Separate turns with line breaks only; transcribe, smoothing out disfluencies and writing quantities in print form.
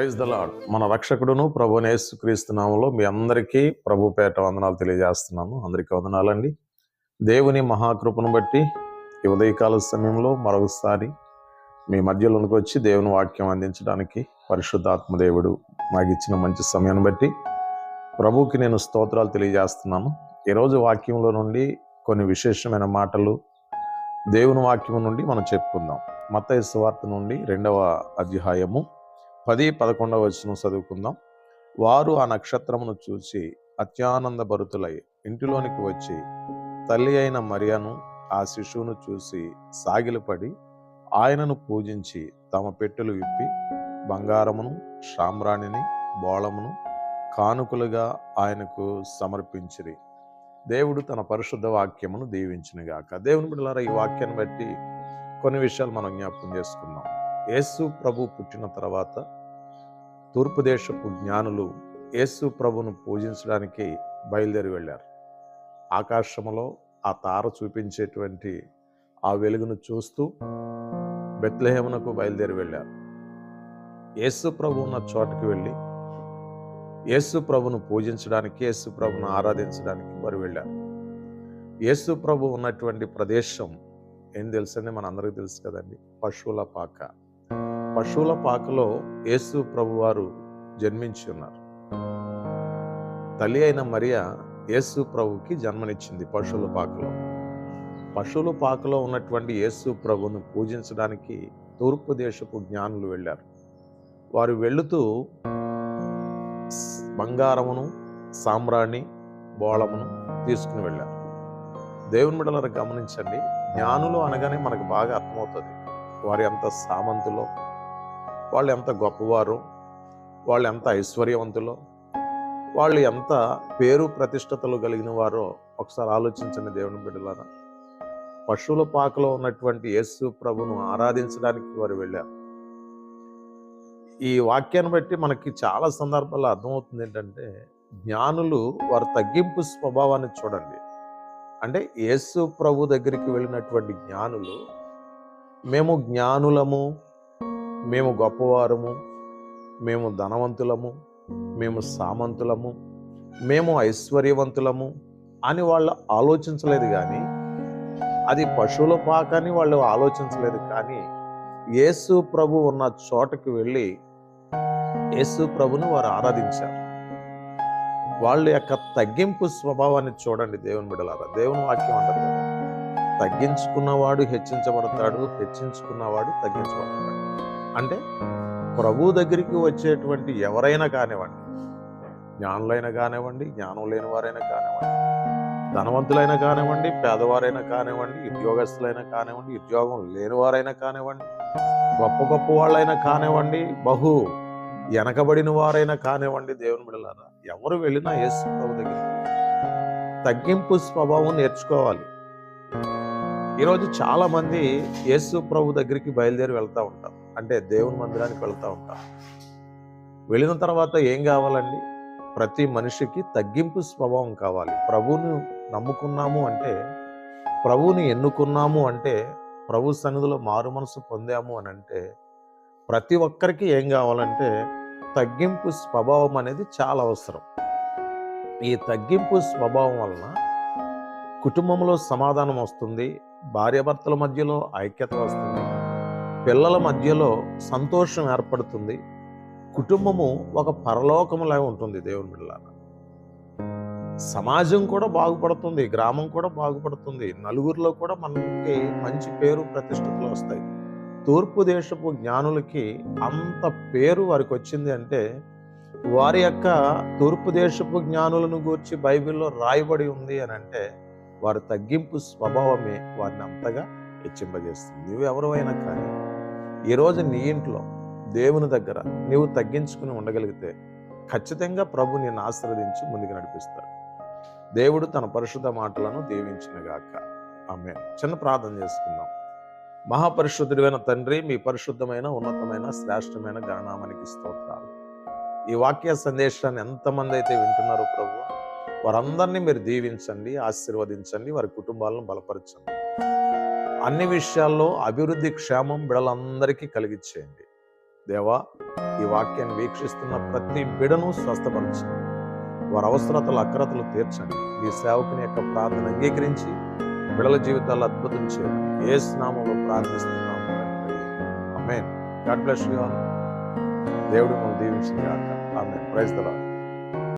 Praise the lord. మన రక్షకుడును ప్రభువైన యేసుక్రీస్తు నామములో మీ అందరికీ ప్రభు పేట వందనాలు తెలియజేస్తున్నాను. అందరికీ వందనాలండి. దేవుని మహాకృపను బట్టి ఈ ఉదయకాల సమయంలో మరొకసారి మీ మధ్యలోనికి వచ్చి దేవుని వాక్యం అందించడానికి పరిశుద్ధాత్మ దేవుడు నాకు ఇచ్చిన మంచి సమయాన్ని బట్టి ప్రభువుకి నేను స్తోత్రాలు తెలియజేస్తున్నాను. ఈరోజు వాక్యంలో నుండి కొన్ని విశేషమైన మాటలు దేవుని వాక్యం నుండి మనం చెప్పుకుందాం. మత్తయి సువార్త నుండి 2వ అధ్యాయము 10-11 వచనం చదువుకుందాం. వారు ఆ నక్షత్రమును చూచి అత్యానంద భరితులై ఇంటిలోనికి వచ్చి తల్లి అయిన మరియను ఆ శిశువును చూసి సాగిలపడి ఆయనను పూజించి తమ పెట్టెలు విప్పి బంగారమును సాంబ్రాణిని బోళమును కానుకలుగా ఆయనకు సమర్పించిరి. దేవుడు తన పరిశుద్ధ వాక్యమును దీవించునుగాక. దేవుని బిడ్డలారా, ఈ వాక్యాన్ని బట్టి కొన్ని విషయాలు మనం జ్ఞాపకం చేసుకుందాం. యేసు ప్రభు పుట్టిన తర్వాత తూర్పు దేశపు జ్ఞానులు యేసు ప్రభును పూజించడానికి బయలుదేరి వెళ్ళారు. ఆకాశంలో ఆ తార చూపించేటువంటి ఆ వెలుగును చూస్తూ బెత్లెహేమునకు బయలుదేరి వెళ్ళారు. యేసు ప్రభు ఉన్న చోటుకి వెళ్ళి యేసు ప్రభును పూజించడానికి, యేసు ప్రభును ఆరాధించడానికి వారు వెళ్ళారు. యేసు ప్రభు ఉన్నటువంటి ప్రదేశం ఏం తెలుసండి? మన అందరికీ తెలుసు కదండి, పశువుల పాక. పశువుల పాకలో యేసు ప్రభు వారు జన్మించి ఉన్నారు. తల్లి అయిన మరియ యేసు ప్రభుకి జన్మనిచ్చింది పశువుల పాకలో. పశువుల పాకలో ఉన్నటువంటి యేసు ప్రభును పూజించడానికి తూర్పు దేశపు జ్ఞానులు వెళ్ళారు. వారు వెళుతూ బంగారమును సాంబ్రాణి బోళమును తీసుకుని వెళ్ళారు. దేవుని బిడ్డలారా గమనించండి, జ్ఞానులు అనగానే మనకు బాగా అర్థమవుతుంది వారు ఎంత సామంతులో, వాళ్ళు ఎంత గొప్పవారు, వాళ్ళు ఎంత ఐశ్వర్యవంతులో, వాళ్ళు ఎంత పేరు ప్రతిష్టతలు కలిగిన వారో ఒకసారి ఆలోచించండి. దేవుని బిడ్డలారా, పశువుల పాకలో ఉన్నటువంటి యేసు ప్రభును ఆరాధించడానికి వారు వెళ్ళారు. ఈ వాక్యాన్ని బట్టి మనకి చాలా సందర్భాల్లో అర్థమవుతుంది ఏంటంటే, జ్ఞానులు వారి తగ్గింపు స్వభావాన్ని చూడండి. అంటే యేసు ప్రభు దగ్గరికి వెళ్ళినటువంటి జ్ఞానులు, మేము జ్ఞానులము, మేము గొప్పవారము, మేము ధనవంతులము, మేము సామంతులము, మేము ఐశ్వర్యవంతులము అని వాళ్ళు ఆలోచించలేదు. కానీ అది పశువుల పాక అని వాళ్ళు ఆలోచించలేదు. కానీ యేసు ప్రభు ఉన్న చోటకి వెళ్ళి యేసు ప్రభుని వారు ఆరాధించారు. వాళ్ళ యొక్క తగ్గింపు స్వభావాన్ని చూడండి. దేవుని బిడ్డలారా, దేవుని వాక్యం అంటారు కదా, తగ్గించుకున్నవాడు హెచ్చించబడతాడు, హెచ్చించుకున్నవాడు తగ్గించబడతాడు. అంటే ప్రభు దగ్గరికి వచ్చేటువంటి ఎవరైనా కానివ్వండి, జ్ఞానులైనా కానివ్వండి, జ్ఞానం లేని వారైనా కానివ్వండి, ధనవంతులైనా కానివ్వండి, పేదవారైనా కానివ్వండి, ఉద్యోగస్తులైనా కానివ్వండి, ఉద్యోగం లేని వారైనా కానివ్వండి, గొప్ప గొప్ప వాళ్ళైనా కానివ్వండి, బహు వెనకబడిన వారైనా కానివ్వండి, దేవుని బిడ్డలారా, ఎవరు వెళ్ళినా యేసు ప్రభు దగ్గరికి తగ్గింపు స్వభావం నేర్చుకోవాలి. ఈరోజు చాలా మంది యేసు ప్రభు దగ్గరికి బయలుదేరి వెళ్తూ ఉంటారు. అంటే దేవుని మందిరానికి వెళ్తూ ఉంటారు. వెళ్ళిన తర్వాత ఏం కావాలండి? ప్రతి మనిషికి తగ్గింపు స్వభావం కావాలి. ప్రభువును నమ్ముకున్నాము అంటే, ప్రభువుని ఎన్నుకున్నాము అంటే, ప్రభు సన్నిధిలో మారు మనసు పొందాము అని అంటే, ప్రతి ఒక్కరికి ఏం కావాలంటే తగ్గింపు స్వభావం అనేది చాలా అవసరం. ఈ తగ్గింపు స్వభావం వలన కుటుంబంలో సమాధానం వస్తుంది, భార్యాభర్తల మధ్యలో ఐక్యత వస్తుంది, పిల్లల మధ్యలో సంతోషం ఏర్పడుతుంది, కుటుంబము ఒక పరలోకములా ఉంటుంది. దేవుని బిడ్డలారా, సమాజం కూడా బాగుపడుతుంది, గ్రామం కూడా బాగుపడుతుంది, నలుగురిలో కూడా మనకి మంచి పేరు ప్రతిష్టతలు వస్తాయి. తూర్పు దేశపు జ్ఞానులకి అంత పేరు వారికి వచ్చింది అంటే, వారి యొక్క తూర్పు దేశపు జ్ఞానులను గూర్చి బైబిల్లో రాయబడి ఉంది అని అంటే, వారి తగ్గింపు స్వభావమే వారిని అంతగా హెచ్చింపజేస్తుంది. నువ్వు ఎవరైనా కానీ ఈరోజు నీ ఇంట్లో దేవుని దగ్గర నీవు తగ్గించుకుని ఉండగలిగితే ఖచ్చితంగా ప్రభు నిన్ను ఆశీర్వదించి ముందుకు నడిపిస్తాడు. దేవుడు తన పరిశుద్ధ మాటలను దీవించునుగాక. ఆమేన్. చిన్న ప్రార్థన చేసుకుందాం. మహాపరిశుద్ధుడైన తండ్రి, మీ పరిశుద్ధమైన ఉన్నతమైన శ్రేష్టమైన గణనామానికి స్తోత్రాలు. ఈ వాక్య సందేశాన్ని ఎంతమంది అయితే వింటున్నారో ప్రభు, వారందరినీ మీరు దీవించండి, ఆశీర్వదించండి, వారి కుటుంబాలను బలపరచండి. అన్ని విషయాల్లో అభివృద్ధి క్షేమం బిడలందరికీ కలిగించేయండి. దేవా, ఈ వాక్యాన్ని వీక్షిస్తున్న ప్రతి బిడను స్వస్థపరచండి. వారి అవసరతలు అక్రతలు తీర్చండి. ఈ సేవకుని యొక్క ప్రార్థన అంగీకరించి బిడల జీవితాల్లో అద్భుతం చేయండి. యేసు నామములో ప్రార్థిస్తున్నాము తండ్రి. ఆమేన్. God bless you all. దేవుడు మిమ్మల్ని దీవించిన గాక. ఆమేన్. Praise the lord.